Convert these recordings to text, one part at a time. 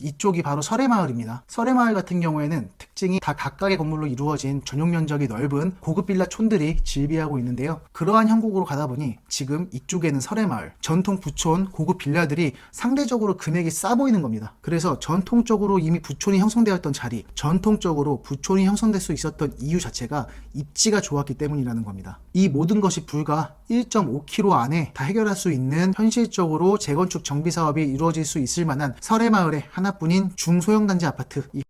이쪽이 바로 설해마을입니다. 설해마을 같은 경우에는 특징이 다 각각의 건물로 이루어진 전용 면적이 넓은 고급 빌라촌들이 질비하고 있는데요. 그러한 형국으로 가다 보니 지금 이쪽에는 설해마을, 전통 부촌 고급 빌라들이 상대적으로 금액이 싸 보이는 겁니다. 그래서 전통적으로 이미 부촌이 형성되었던 자리, 전통적으로 부촌이 형성될 수 있었던 이유 자체가 입지가 좋았기 때문이라는 겁니다. 이 모든 것이 불과 1.5km 안에 다 해결할 수 있는 현실적으로 재건축 정비 사업이 이루어질 수 있을 만한 설해마을의 하나뿐인 중소형 단지 아파트, 이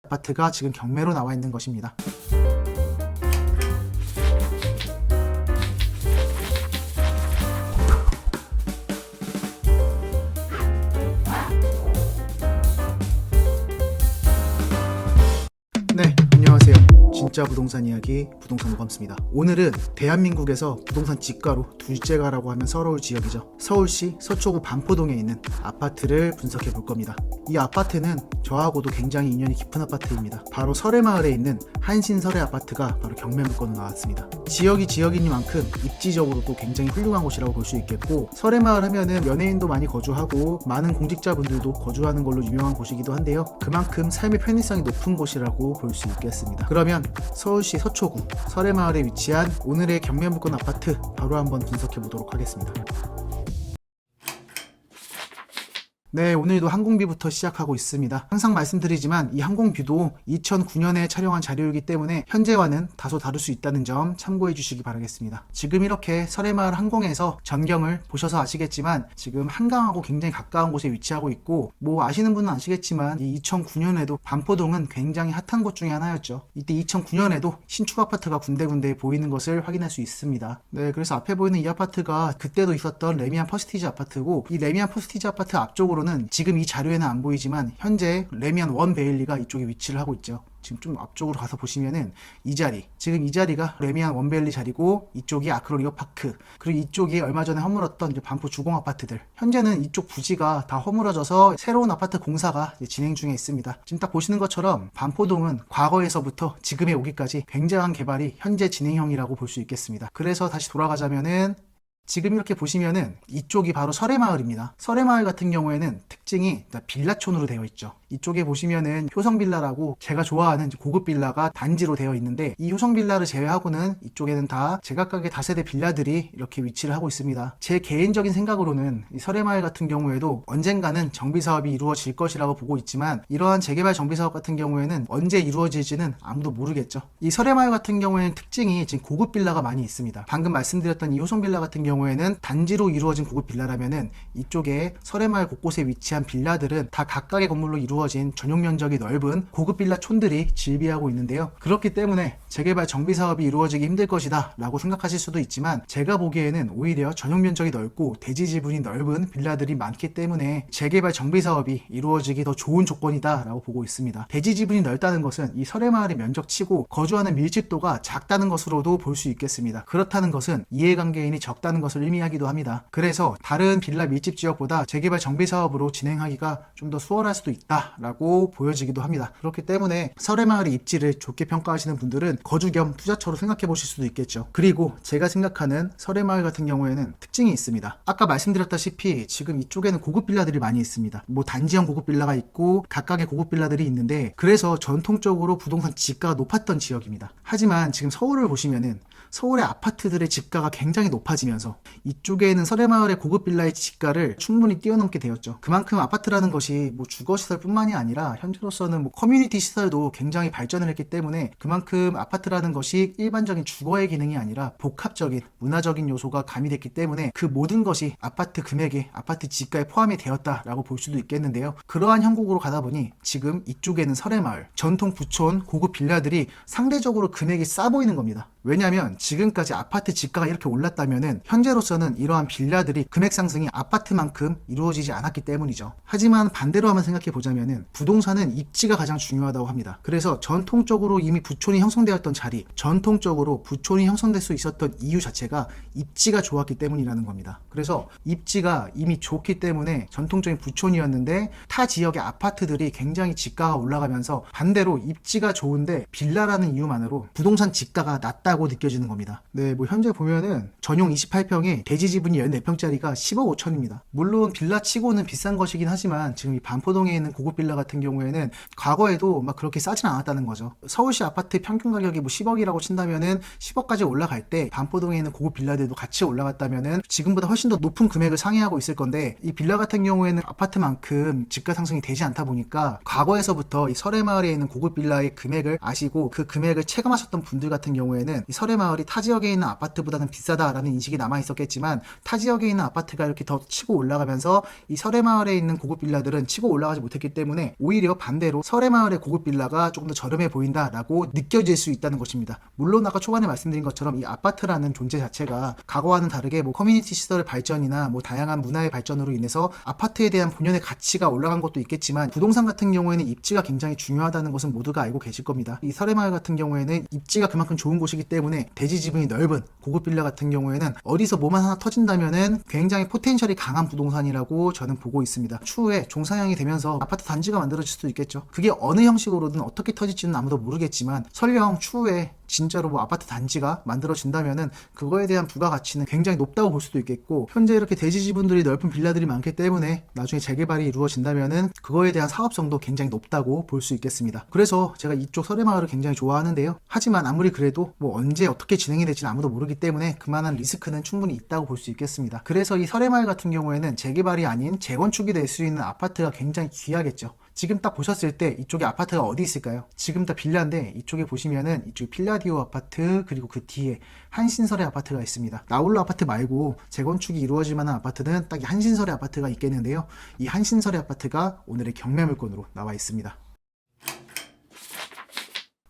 아파트가 지금 경매로 나와 있는 것입니다. 네, 안녕하세요. 진짜 부동산 이야기 부동산 오감스입니다. 오늘은 대한민국에서 부동산 지가로 둘째가라고 하면 서러울 지역이죠. 서울시 서초구 반포동에 있는 아파트를 분석해 볼 겁니다. 이 아파트는 저하고도 굉장히 인연이 깊은 아파트입니다. 바로 설해마을에 있는 한신설해 아파트가 바로 경매 물건으로 나왔습니다. 지역이 지역이니만큼 입지적으로도 굉장히 훌륭한 곳이라고 볼 수 있겠고, 설해마을 하면은 연예인도 많이 거주하고 많은 공직자분들도 거주하는 걸로 유명한 곳이기도 한데요. 그만큼 삶의 편의성이 높은 곳이라고 볼 수 있겠습니다. 그러면 서울시 서초구 설해마을에 위치한 오늘의 경매 물건 아파트 바로 한번 분석해 보도록 하겠습니다. 네, 오늘도 항공비부터 시작하고 있습니다. 항상 말씀드리지만 이 항공비도 2009년에 촬영한 자료이기 때문에 현재와는 다소 다를 수 있다는 점 참고해 주시기 바라겠습니다. 지금 이렇게 설해마을 항공에서 전경을 보셔서 아시겠지만 지금 한강하고 굉장히 가까운 곳에 위치하고 있고, 뭐 아시는 분은 아시겠지만 이 2009년에도 반포동은 굉장히 핫한 곳 중에 하나였죠. 이때 2009년에도 신축 아파트가 군데군데 보이는 것을 확인할 수 있습니다. 네, 그래서 앞에 보이는 이 아파트가 그때도 있었던 레미안 퍼스티지 아파트고, 이 레미안 퍼스티지 아파트 앞쪽으로 지금 이 자료에는 안 보이지만 현재 레미안 원 베일리가 이쪽에 위치를 하고 있죠. 지금 좀 앞쪽으로 가서 보시면은 이 자리, 지금 이 자리가 레미안 원베일리 자리고, 이쪽이 아크로리오 파크, 그리고 이쪽이 얼마 전에 허물었던 이제 반포 주공 아파트들. 현재는 이쪽 부지가 다 허물어져서 새로운 아파트 공사가 진행 중에 있습니다. 지금 딱 보시는 것처럼 반포동은 과거에서부터 지금에 오기까지 굉장한 개발이 현재 진행형이라고 볼 수 있겠습니다. 그래서 다시 돌아가자면은 지금 이렇게 보시면은 이쪽이 바로 설해마을입니다. 설해마을 같은 경우에는 특징이 빌라촌으로 되어 있죠. 이쪽에 보시면은 효성빌라라고 제가 좋아하는 고급 빌라가 단지로 되어 있는데, 이 효성빌라를 제외하고는 이쪽에는 다 제각각의 다세대 빌라들이 이렇게 위치를 하고 있습니다. 제 개인적인 생각으로는 이 설해마을 같은 경우에도 언젠가는 정비사업이 이루어질 것이라고 보고 있지만, 이러한 재개발 정비사업 같은 경우에는 언제 이루어질지는 아무도 모르겠죠. 이 설해마을 같은 경우에는 특징이 지금 고급 빌라가 많이 있습니다. 방금 말씀드렸던 이 효성빌라 같은 경우에는 단지로 이루어진 고급 빌라라면은, 이쪽에 설해마을 곳곳에 위치한 빌라들은 다 각각의 건물로 이루어진 전용 면적이 넓은 고급 빌라촌들이 질비하고 있는데요. 그렇기 때문에 재개발 정비 사업이 이루어지기 힘들 것이다 라고 생각하실 수도 있지만, 제가 보기에는 오히려 전용 면적이 넓고 대지 지분이 넓은 빌라들이 많기 때문에 재개발 정비 사업이 이루어지기 더 좋은 조건이다 라고 보고 있습니다. 대지 지분이 넓다는 것은 이 설해마을의 면적치고 거주하는 밀집도가 작다는 것으로도 볼 수 있겠습니다. 그렇다는 것은 이해관계인이 적다는 것을 의미하기도 합니다. 그래서 다른 빌라 밀집 지역보다 재개발 정비 사업으로 진행하기가 좀 더 수월할 수도 있다 라고 보여지기도 합니다. 그렇기 때문에 설해마을의 입지를 좋게 평가하시는 분들은 거주 겸 투자처로 생각해 보실 수도 있겠죠. 그리고 제가 생각하는 설해마을 같은 경우에는 특징이 있습니다. 아까 말씀드렸다시피 지금 이쪽에는 고급 빌라들이 많이 있습니다. 뭐 단지형 고급 빌라가 있고 각각의 고급 빌라들이 있는데, 그래서 전통적으로 부동산 지가가 높았던 지역입니다. 하지만 지금 서울을 보시면은 서울의 아파트들의 지가가 굉장히 높아지면서 이쪽에는 설해마을의 고급 빌라의 지가를 충분히 뛰어넘게 되었죠. 그만큼 아파트라는 것이 뭐 주거시설 뿐만이 아니라 현재로서는 뭐 커뮤니티 시설도 굉장히 발전을 했기 때문에, 그만큼 아파트라는 것이 일반적인 주거의 기능이 아니라 복합적인 문화적인 요소가 가미됐기 때문에 그 모든 것이 아파트 금액에, 아파트 지가에 포함이 되었다라고 볼 수도 있겠는데요. 그러한 형국으로 가다 보니 지금 이쪽에는 설해마을, 전통 부촌 고급 빌라들이 상대적으로 금액이 싸 보이는 겁니다. 왜냐하면 지금까지 아파트 지가가 이렇게 올랐다면은 현재로서는 이러한 빌라들이 금액 상승이 아파트만큼 이루어지지 않았기 때문이죠. 하지만 반대로 한번 생각해 보자면은 부동산은 입지가 가장 중요하다고 합니다. 그래서 전통적으로 이미 부촌이 형성되었던 자리, 전통적으로 부촌이 형성될 수 있었던 이유 자체가 입지가 좋았기 때문이라는 겁니다. 그래서 입지가 이미 좋기 때문에 전통적인 부촌이었는데 타 지역의 아파트들이 굉장히 지가가 올라가면서, 반대로 입지가 좋은데 빌라라는 이유만으로 부동산 지가가 낮다 낮다고 느껴지는 겁니다. 네, 뭐 현재 보면은 전용 28평에 대지 지분이 14평짜리가 10억 5천입니다. 물론 빌라 치고는 비싼 것이긴 하지만 지금 이 반포동에 있는 고급 빌라 같은 경우에는 과거에도 막 그렇게 싸진 않았다는 거죠. 서울시 아파트 평균 가격이 뭐 10억이라고 친다면은 10억까지 올라갈 때 반포동에 있는 고급 빌라들도 같이 올라갔다면은 지금보다 훨씬 더 높은 금액을 상회하고 있을 건데, 이 빌라 같은 경우에는 아파트만큼 집가 상승이 되지 않다 보니까 과거에서부터 이 설해마을에 있는 고급 빌라의 금액을 아시고 그 금액을 체감하셨던 분들 같은 경우에는 이 설해마을이 타 지역에 있는 아파트보다는 비싸다라는 인식이 남아 있었겠지만, 타 지역에 있는 아파트가 이렇게 더 치고 올라가면서 이 설해마을에 있는 고급 빌라들은 치고 올라가지 못했기 때문에 오히려 반대로 설해마을의 고급 빌라가 조금 더 저렴해 보인다라고 느껴질 수 있다는 것입니다. 물론 아까 초반에 말씀드린 것처럼 이 아파트라는 존재 자체가 과거와는 다르게 뭐 커뮤니티 시설의 발전이나 뭐 다양한 문화의 발전으로 인해서 아파트에 대한 본연의 가치가 올라간 것도 있겠지만, 부동산 같은 경우에는 입지가 굉장히 중요하다는 것은 모두가 알고 계실 겁니다. 이 설해마을 같은 경우에는 입지가 그만큼 좋은 곳이기 때문에 대지 지분이 넓은 고급 빌라 같은 경우에는 어디서 뭐만 하나 터진다면은 굉장히 포텐셜이 강한 부동산이라고 저는 보고 있습니다. 추후에 종상향이 되면서 아파트 단지가 만들어질 수도 있겠죠. 그게 어느 형식으로든 어떻게 터질지는 아무도 모르겠지만, 설령 추후에 진짜로 뭐 아파트 단지가 만들어진다면은 그거에 대한 부가가치는 굉장히 높다고 볼 수도 있겠고, 현재 이렇게 대지 지분들이 넓은 빌라들이 많기 때문에 나중에 재개발이 이루어진다면은 그거에 대한 사업성도 굉장히 높다고 볼 수 있겠습니다. 그래서 제가 이쪽 설해마을을 굉장히 좋아하는데요. 하지만 아무리 그래도 뭐 언제 어떻게 진행이 될지는 아무도 모르기 때문에 그만한 리스크는 충분히 있다고 볼 수 있겠습니다. 그래서 이 설해마을 같은 경우에는 재개발이 아닌 재건축이 될 수 있는 아파트가 굉장히 귀하겠죠. 지금 딱 보셨을 때 이쪽에 아파트가 어디 있을까요? 지금 다 빌라인데 이쪽에 보시면은 이쪽에 필라디오 아파트, 그리고 그 뒤에 한신설의 아파트가 있습니다. 나홀로 아파트 말고 재건축이 이루어질 만한 아파트는 딱 이 한신설의 아파트가 있겠는데요. 이 한신설의 아파트가 오늘의 경매 물건으로 나와 있습니다.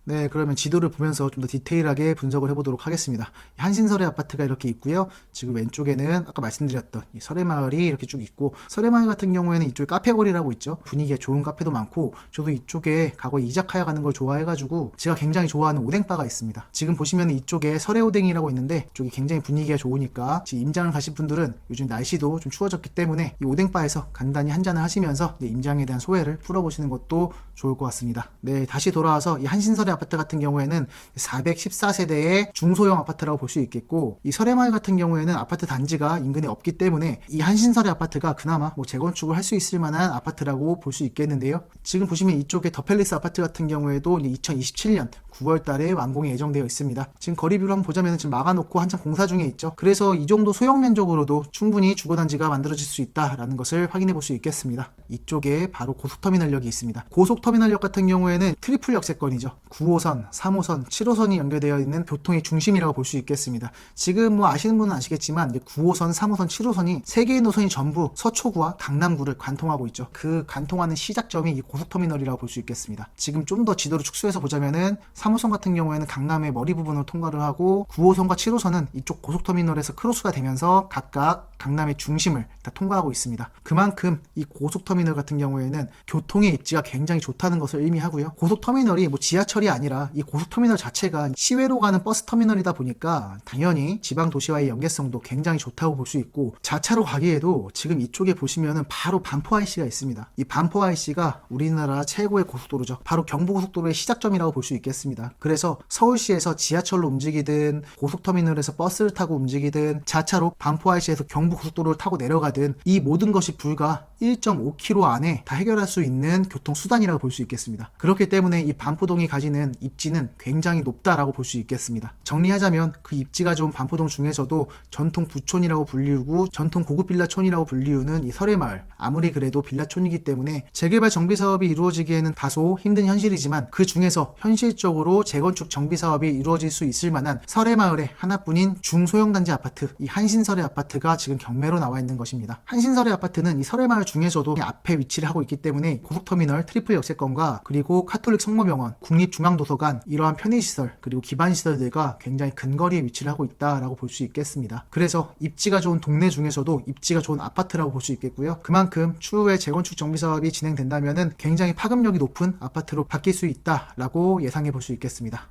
네, 그러면 지도를 보면서 좀 더 디테일하게 분석을 해보도록 하겠습니다. 한신설의 아파트가 이렇게 있고요. 지금 왼쪽에는 아까 말씀드렸던 이 설해마을이 이렇게 쭉 있고, 설해마을 같은 경우에는 이쪽에 카페거리라고 있죠. 분위기가 좋은 카페도 많고, 저도 이쪽에 과거에 이자카야 가는 걸 좋아해가지고 제가 굉장히 좋아하는 오뎅바가 있습니다. 지금 보시면 이쪽에 설해오뎅이라고 있는데, 이쪽이 굉장히 분위기가 좋으니까 지금 임장을 가실 분들은 요즘 날씨도 좀 추워졌기 때문에 이 오뎅바에서 간단히 한잔을 하시면서 임장에 대한 소회를 풀어보시는 것도 좋을 것 같습니다. 네, 다시 돌아와서 이 한신설의 아파트 같은 경우에는 414세대의 중소형 아파트라고 볼 수 있겠고, 이 설해마을 같은 경우에는 아파트 단지가 인근에 없기 때문에 이 한신설의 아파트가 그나마 뭐 재건축을 할 수 있을 만한 아파트라고 볼 수 있겠는데요. 지금 보시면 이쪽에 더 팰리스 아파트 같은 경우에도 2027년 9월 달에 완공이 예정되어 있습니다. 지금 거리뷰를 한번 보자면 지금 막아놓고 한참 공사 중에 있죠. 그래서 이 정도 소형 면적으로도 충분히 주거단지가 만들어질 수 있다라는 것을 확인해 볼 수 있겠습니다. 이쪽에 바로 고속터미널역이 있습니다. 고속터미널역 같은 경우에는 트리플 역세권이죠. 9호선, 3호선, 7호선이 연결되어 있는 교통의 중심이라고 볼 수 있겠습니다. 지금 뭐 아시는 분은 아시겠지만 9호선, 3호선, 7호선이 3개의 노선이 전부 서초구와 강남구를 관통하고 있죠. 그 관통하는 시작점이 이 고속터미널이라고 볼 수 있겠습니다. 지금 좀 더 지도를 축소해서 보자면은 3호선 같은 경우에는 강남의 머리 부분을 통과를 하고, 9호선과 7호선은 이쪽 고속터미널에서 크로스가 되면서 각각 강남의 중심을 다 통과하고 있습니다. 그만큼 이 고속터미널 같은 경우에는 교통의 입지가 굉장히 좋다는 것을 의미하고요. 고속터미널이 뭐 지하철이 아니라 이 고속터미널 자체가 시외로 가는 버스터미널이다 보니까 당연히 지방 도시와의 연계성도 굉장히 좋다고 볼 수 있고, 자차로 가기에도 지금 이쪽에 보시면은 바로 반포 IC가 있습니다. 이 반포 IC가 우리나라 최고의 고속도로죠. 바로 경부고속도로의 시작점이라고 볼 수 있겠습니다. 그래서 서울시에서 지하철로 움직이든 고속터미널에서 버스를 타고 움직이든 자차로 반포 IC에서 경부고속도로를 타고 내려가든 이 모든 것이 불과 1.5km 안에 다 해결할 수 있는 교통수단이라고 볼 수 있겠습니다. 그렇기 때문에 이 반포동이 가지는 입지는 굉장히 높다라고 볼 수 있겠습니다. 정리하자면 그 입지가 좋은 반포동 중에서도 전통 부촌이라고 불리우고 전통 고급 빌라촌이라고 불리우는 이 설해마을, 아무리 그래도 빌라촌이기 때문에 재개발 정비사업이 이루어지기에는 다소 힘든 현실이지만, 그 중에서 현실적으로 재건축 정비사업이 이루어질 수 있을 만한 설해마을의 하나뿐인 중소형 단지 아파트, 이 한신설의 아파트가 지금 경매로 나와 있는 것입니다. 한신설의 아파트는 이 설해마을 중에서도 앞에 위치를 하고 있기 때문에 고속터미널 트리플 역세권과 그리고 카톨릭 성모병원, 국립중앙도서관, 이러한 편의시설 그리고 기반시설들과 굉장히 근거리에 위치를 하고 있다라고 볼 수 있겠습니다. 그래서 입지가 좋은 동네 중에서도 입지가 좋은 아파트라고 볼 수 있겠고요. 그만큼 추후에 재건축 정비사업이 진행된다면 굉장히 파급력이 높은 아파트로 바뀔 수 있다라고 예상해 볼 수 있겠습니다.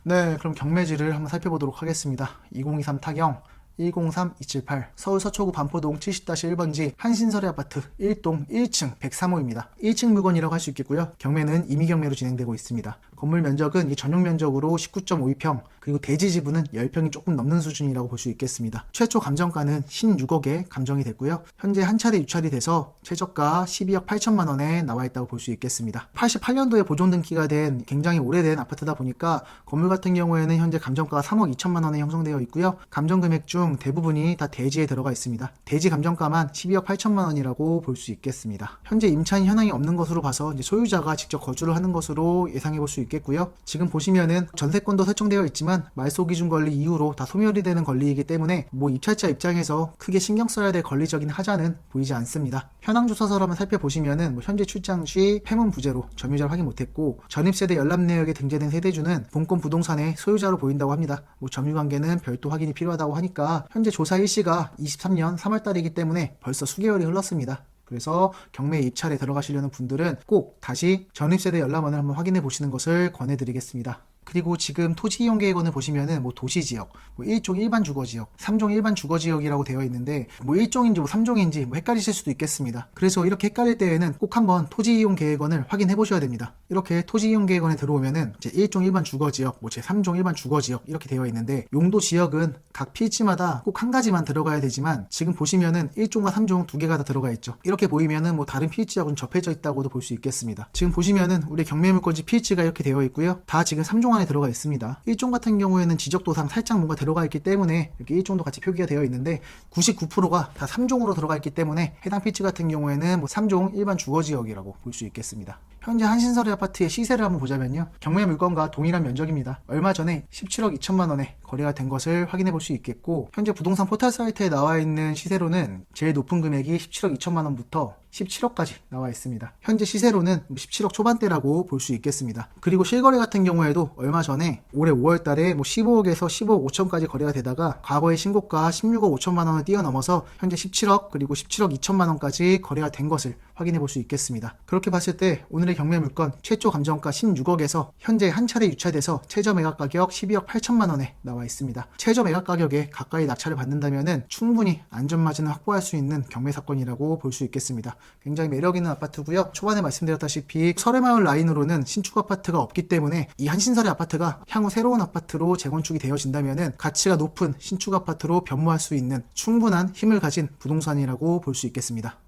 네, 그럼 경매지를 한번 살펴보도록 하겠습니다. 2023 타경 103278 서울 서초구 반포동 70-1번지 한신설의 아파트 1동 1층 103호입니다. 1층 물건이라고 할 수 있겠고요. 경매는 임의경매로 진행되고 있습니다. 건물 면적은 이 전용 면적으로 19.52평, 그리고 대지 지분은 10평이 조금 넘는 수준이라고 볼 수 있겠습니다. 최초 감정가는 16억에 감정이 됐고요. 현재 한 차례 유찰이 돼서 최저가 12억 8천만 원에 나와 있다고 볼 수 있겠습니다. 88년도에 보존 등기가 된 굉장히 오래된 아파트다 보니까 건물 같은 경우에는 현재 감정가가 3억 2천만 원에 형성되어 있고요. 감정 금액 중 대부분이 다 대지에 들어가 있습니다. 대지 감정가만 12억 8천만 원이라고 볼 수 있겠습니다. 현재 임차인 현황이 없는 것으로 봐서 이제 소유자가 직접 거주를 하는 것으로 예상해 볼 수 있겠고요. 지금 보시면은 전세권도 설정되어 있지만 말소 기준 권리 이후로 다 소멸이 되는 권리이기 때문에 입찰자 입장에서 크게 신경 써야 될 권리적인 하자는 보이지 않습니다. 현황 조사서를 한번 살펴보시면은 현재 출장 시 폐문 부재로 점유자를 확인 못했고, 전입세대 열람 내역에 등재된 세대주는 본권 부동산의 소유자로 보인다고 합니다. 점유관계는 별도 확인이 필요하다고 하니까 현재 조사 일시가 23년 3월달이기 때문에 벌써 수개월이 흘렀습니다. 그래서 경매 입찰에 들어가시려는 분들은 꼭 다시 전입세대 열람원을 한번 확인해 보시는 것을 권해드리겠습니다. 그리고 지금 토지 이용 계획원을 보시면은 도시지역, 1종 일반 주거지역, 3종 일반 주거지역이라고 되어 있는데 1종인지 3종인지 헷갈리실 수도 있겠습니다. 그래서 이렇게 헷갈릴 때에는 꼭 한번 토지 이용 계획원을 확인해 보셔야 됩니다. 이렇게 토지 이용 계획원에 들어오면은 제 1종 일반 주거지역, 제 3종 일반 주거지역 이렇게 되어 있는데, 용도 지역은 각 필지마다 꼭 한 가지만 들어가야 되지만 지금 보시면은 1종과 3종 두 개가 다 들어가 있죠. 이렇게 보이면은 다른 필지하고는 접해져 있다고도 볼 수 있겠습니다. 지금 보시면은 우리 경매물건지 필지가 이렇게 되어 있고요. 다 지금 3종 안에 들어가 있습니다. 1종 같은 경우에는 지적도상 살짝 뭔가 들어가 있기 때문에 이렇게 1종도 같이 표기가 되어 있는데 99%가 다 3종으로 들어가 있기 때문에 해당 필지 같은 경우에는 3종 일반 주거지역이라고 볼 수 있겠습니다. 현재 한신설의 아파트의 시세를 한번 보자면요, 경매 물건과 동일한 면적입니다. 얼마 전에 17억 2천만 원에 거래가 된 것을 확인해 볼 수 있겠고, 현재 부동산 포털 사이트에 나와 있는 시세로는 제일 높은 금액이 17억 2천만 원부터 17억까지 나와 있습니다. 현재 시세로는 17억 초반대라고 볼 수 있겠습니다. 그리고 실거래 같은 경우에도 얼마 전에 올해 5월 달에 15억에서 15억 5천까지 거래가 되다가 과거의 신고가 16억 5천만 원을 뛰어넘어서 현재 17억 그리고 17억 2천만 원까지 거래가 된 것을 확인해 볼 수 있겠습니다. 그렇게 봤을 때 오늘의 경매 물건 최초 감정가 16억에서 현재 한 차례 유찰돼서 최저 매각 가격 12억 8천만 원에 나와 있습니다. 최저 매각 가격에 가까이 낙찰을 받는다면은 충분히 안전마진을 확보할 수 있는 경매 사건이라고 볼 수 있겠습니다. 굉장히 매력있는 아파트고요. 초반에 말씀드렸다시피 설해마을 라인으로는 신축 아파트가 없기 때문에 이 한신설의 아파트가 향후 새로운 아파트로 재건축이 되어진다면은 가치가 높은 신축 아파트로 변모할 수 있는 충분한 힘을 가진 부동산이라고 볼 수 있겠습니다.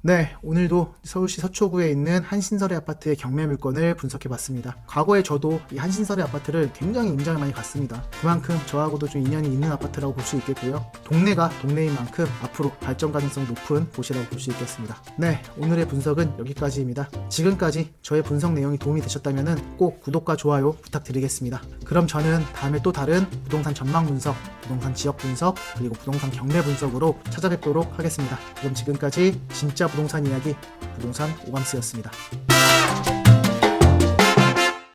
네, 오늘도 서울시 서초구에 있는 한신설의 아파트의 경매 물건을 분석해봤습니다. 과거에 저도 이 한신설의 아파트를 굉장히 많이 갔습니다. 그만큼 저하고도 좀 인연이 있는 아파트라고 볼 수 있겠고요. 동네가 동네인 만큼 앞으로 발전 가능성이 높은 곳이라고 볼 수 있겠습니다. 네, 오늘의 분석은 여기까지입니다. 지금까지 저의 분석 내용이 도움이 되셨다면 꼭 구독과 좋아요 부탁드리겠습니다. 그럼 저는 다음에 또 다른 부동산 전망 분석, 부동산 지역 분석, 그리고 부동산 경매 분석으로 찾아뵙도록 하겠습니다. 그럼 지금까지 진짜 부동산 이야기, 부동산 오감스였습니다.